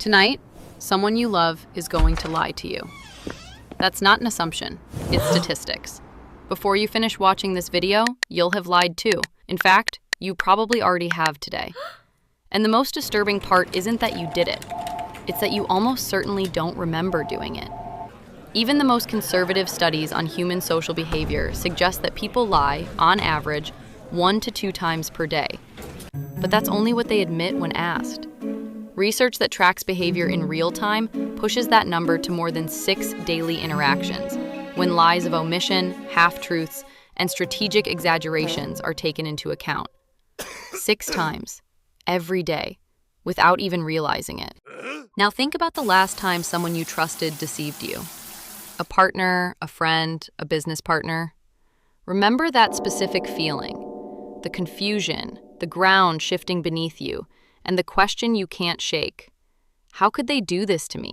Tonight, someone you love is going to lie to you. That's not an assumption, it's statistics. Before you finish watching this video, you'll have lied too. In fact, you probably already have today. And the most disturbing part isn't that you did it. It's that you almost certainly don't remember doing it. Even the most conservative studies on human social behavior suggest that people lie, on average, 1 to 2 times per day. But that's only what they admit when asked. Research that tracks behavior in real time pushes that number to more than 6 daily interactions, when lies of omission, half-truths, and strategic exaggerations are taken into account. 6 times, every day, without even realizing it. Now think about the last time someone you trusted deceived you. A partner, a friend, a business partner. Remember that specific feeling, the confusion, the ground shifting beneath you, and the question you can't shake. How could they do this to me?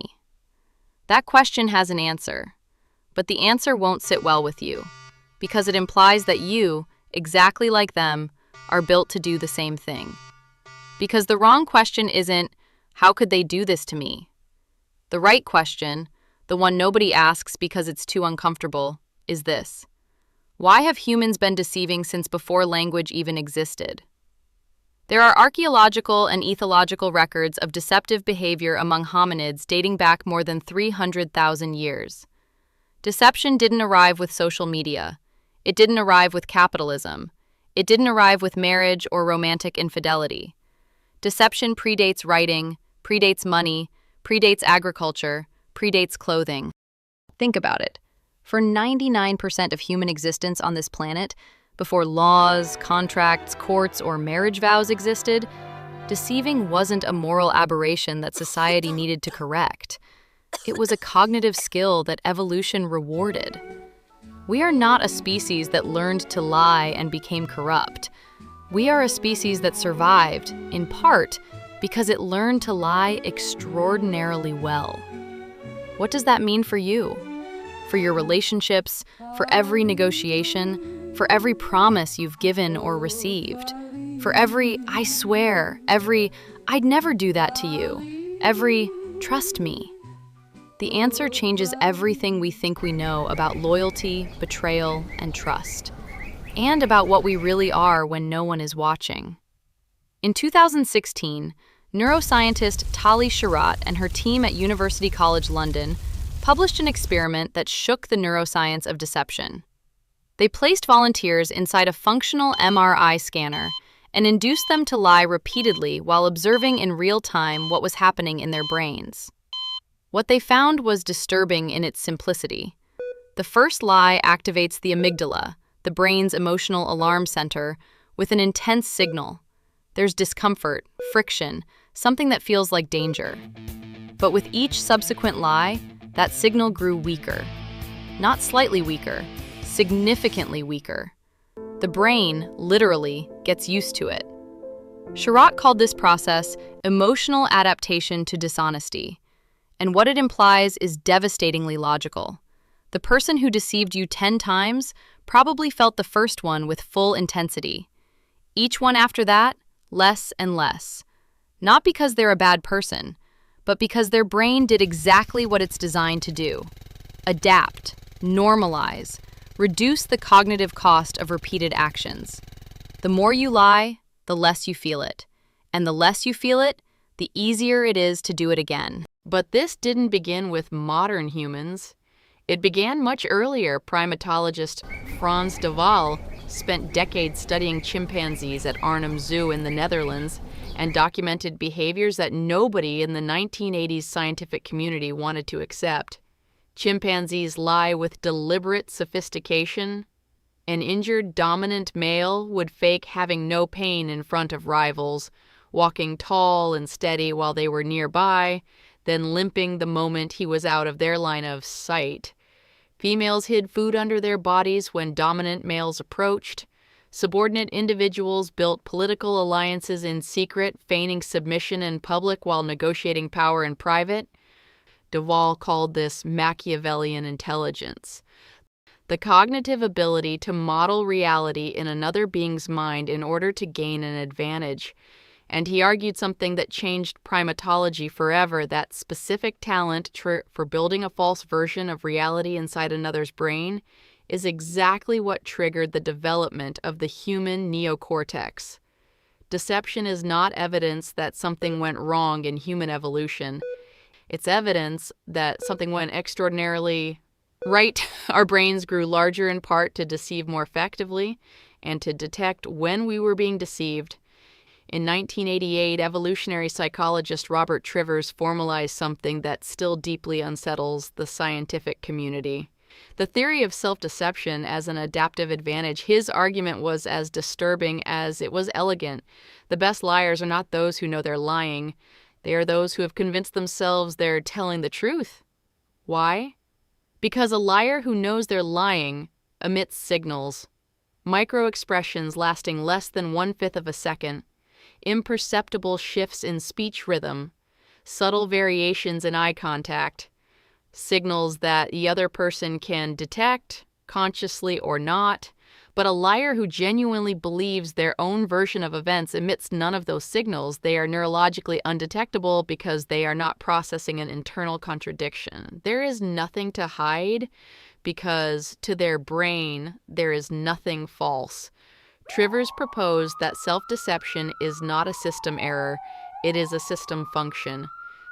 That question has an answer, but the answer won't sit well with you, because it implies that you, exactly like them, are built to do the same thing. Because the wrong question isn't, how could they do this to me? The right question, the one nobody asks because it's too uncomfortable, is this: why have humans been deceiving since before language even existed? There are archaeological and ethological records of deceptive behavior among hominids dating back more than 300,000 years. Deception didn't arrive with social media. It didn't arrive with capitalism. It didn't arrive with marriage or romantic infidelity. Deception predates writing, predates money, predates agriculture, predates clothing. Think about it. For 99% of human existence on this planet, before laws, contracts, courts, or marriage vows existed, deceiving wasn't a moral aberration that society needed to correct. It was a cognitive skill that evolution rewarded. We are not a species that learned to lie and became corrupt. We are a species that survived, in part, because it learned to lie extraordinarily well. What does that mean for you? For your relationships, for every negotiation, for every promise you've given or received, for every "I swear," every "I'd never do that to you," every "trust me"? The answer changes everything we think we know about loyalty, betrayal, and trust, and about what we really are when no one is watching. In 2016, neuroscientist Tali Sharot and her team at University College London published an experiment that shook the neuroscience of deception. They placed volunteers inside a functional MRI scanner and induced them to lie repeatedly while observing in real time what was happening in their brains. What they found was disturbing in its simplicity. The first lie activates the amygdala, the brain's emotional alarm center, with an intense signal. There's discomfort, friction, something that feels like danger. But with each subsequent lie, that signal grew weaker. Not slightly weaker, significantly weaker. The brain, literally, gets used to it. Sharot called this process emotional adaptation to dishonesty, and what it implies is devastatingly logical. The person who deceived you 10 times probably felt the first one with full intensity. Each one after that, less and less. Not because they're a bad person, but because their brain did exactly what it's designed to do: adapt, normalize, reduce the cognitive cost of repeated actions. The more you lie, the less you feel it. And the less you feel it, the easier it is to do it again. But this didn't begin with modern humans. It began much earlier. Primatologist Frans de Waal spent decades studying chimpanzees at Arnhem Zoo in the Netherlands and documented behaviors that nobody in the 1980s scientific community wanted to accept. Chimpanzees lie with deliberate sophistication. An injured dominant male would fake having no pain in front of rivals, walking tall and steady while they were nearby, then limping the moment he was out of their line of sight. Females hid food under their bodies when dominant males approached. Subordinate individuals built political alliances in secret, feigning submission in public while negotiating power in private. De Waal called this Machiavellian intelligence, the cognitive ability to model reality in another being's mind in order to gain an advantage. And he argued something that changed primatology forever, that specific talent for building a false version of reality inside another's brain is exactly what triggered the development of the human neocortex. Deception is not evidence that something went wrong in human evolution. It's evidence that something went extraordinarily right. Our brains grew larger in part to deceive more effectively and to detect when we were being deceived. In 1988, evolutionary psychologist Robert Trivers formalized something that still deeply unsettles the scientific community. The theory of self-deception as an adaptive advantage, his argument was as disturbing as it was elegant. The best liars are not those who know they're lying. They are those who have convinced themselves they're telling the truth. Why? Because a liar who knows they're lying emits signals, micro-expressions lasting less than 1/5 of a second, imperceptible shifts in speech rhythm, subtle variations in eye contact, signals that the other person can detect, consciously or not. But a liar who genuinely believes their own version of events emits none of those signals. They are neurologically undetectable because they are not processing an internal contradiction. There is nothing to hide because to their brain, there is nothing false. Trivers proposed that self-deception is not a system error, it is a system function.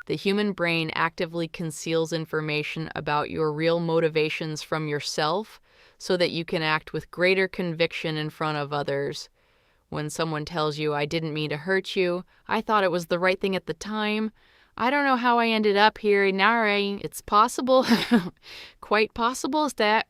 The human brain actively conceals information about your real motivations from yourself so that you can act with greater conviction in front of others. When someone tells you, "I didn't mean to hurt you, I thought it was the right thing at the time, I don't know how I ended up here, now it's possible," quite possible is that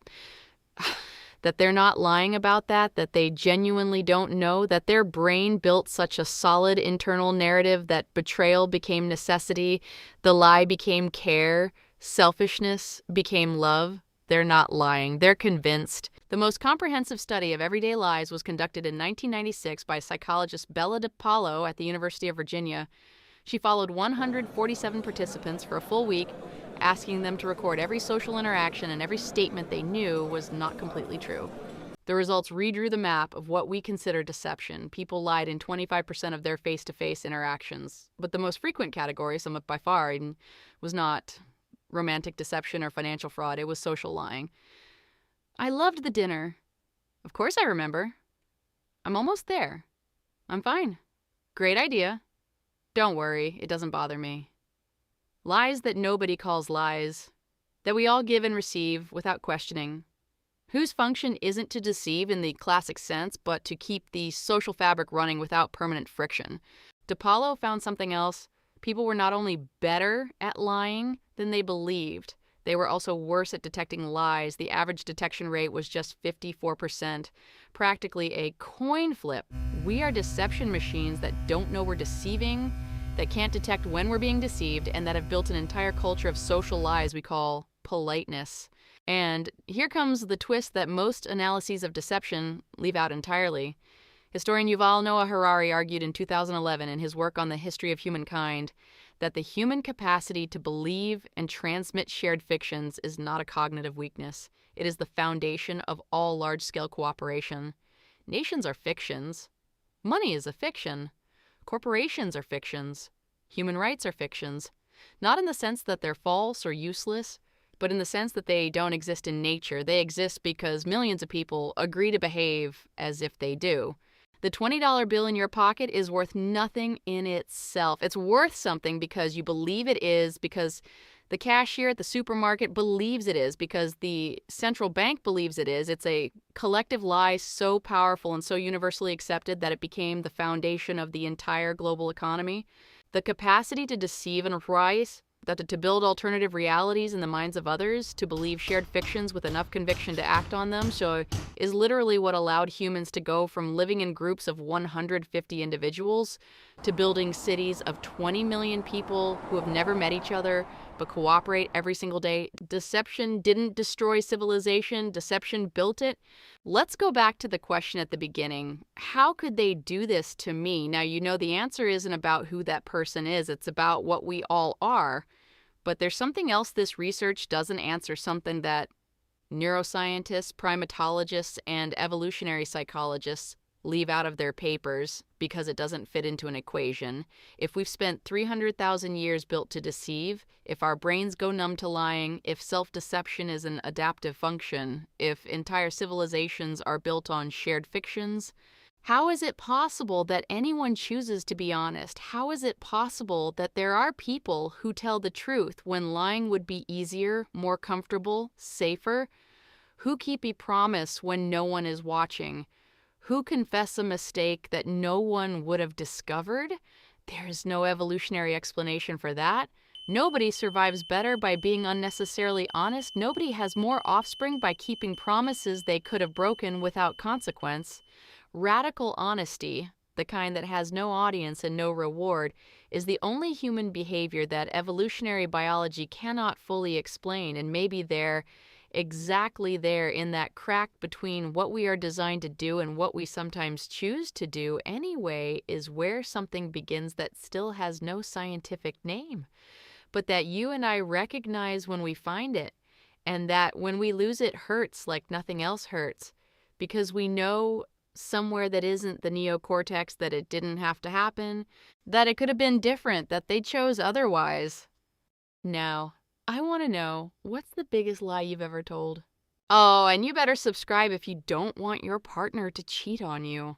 they're not lying about that they genuinely don't know, that their brain built such a solid internal narrative that betrayal became necessity, the lie became care, selfishness became love. They're not lying. They're convinced. The most comprehensive study of everyday lies was conducted in 1996 by psychologist Bella DiPaolo at the University of Virginia. She followed 147 participants for a full week, asking them to record every social interaction and every statement they knew was not completely true. The results redrew the map of what we consider deception. People lied in 25% of their face-to-face interactions. But the most frequent category, sum up by far, was not romantic deception or financial fraud. It was social lying. "I loved the dinner. Of course I remember. I'm almost there. I'm fine. Great idea. Don't worry, it doesn't bother me." Lies that nobody calls lies, that we all give and receive without questioning, whose function isn't to deceive in the classic sense, but to keep the social fabric running without permanent friction. DiPaolo found something else. People were not only better at lying than they believed, they were also worse at detecting lies. The average detection rate was just 54%, practically a coin flip. We are deception machines that don't know we're deceiving, that can't detect when we're being deceived, and that have built an entire culture of social lies we call politeness. And here comes the twist that most analyses of deception leave out entirely. Historian Yuval Noah Harari argued in 2011 in his work on the history of humankind that the human capacity to believe and transmit shared fictions is not a cognitive weakness. It is the foundation of all large-scale cooperation. Nations are fictions. Money is a fiction. Corporations are fictions. Human rights are fictions. Not in the sense that they're false or useless, but in the sense that they don't exist in nature. They exist because millions of people agree to behave as if they do. The $20 bill in your pocket is worth nothing in itself. It's worth something because you believe it is, because the cashier at the supermarket believes it is, because the central bank believes it is. It's a collective lie so powerful and so universally accepted that it became the foundation of the entire global economy. The capacity to deceive and rise, to build alternative realities in the minds of others, to believe shared fictions with enough conviction to act on them, so is literally what allowed humans to go from living in groups of 150 individuals to building cities of 20 million people who have never met each other but cooperate every single day. Deception didn't destroy civilization, deception built it. Let's go back to the question at the beginning. How could they do this to me? Now, you know the answer isn't about who that person is. It's about what we all are. But there's something else this research doesn't answer, something that neuroscientists, primatologists, and evolutionary psychologists leave out of their papers. because it doesn't fit into an equation, if we've spent 300,000 years built to deceive, if our brains go numb to lying, if self-deception is an adaptive function, if entire civilizations are built on shared fictions, how is it possible that anyone chooses to be honest? How is it possible that there are people who tell the truth when lying would be easier, more comfortable, safer? Who keep a promise when no one is watching? Who confess a mistake that no one would have discovered? There is no evolutionary explanation for that. Nobody survives better by being unnecessarily honest. Nobody has more offspring by keeping promises they could have broken without consequence. Radical honesty, the kind that has no audience and no reward, is the only human behavior that evolutionary biology cannot fully explain, and maybe exactly there in that crack between what we are designed to do and what we sometimes choose to do anyway is where something begins that still has no scientific name, but that you and I recognize when we find it, and that when we lose it hurts like nothing else hurts, because we know somewhere that isn't the neocortex that it didn't have to happen, that it could have been different, that they chose otherwise. Now, I want to know, what's the biggest lie you've ever told? Oh, and you better subscribe if you don't want your partner to cheat on you.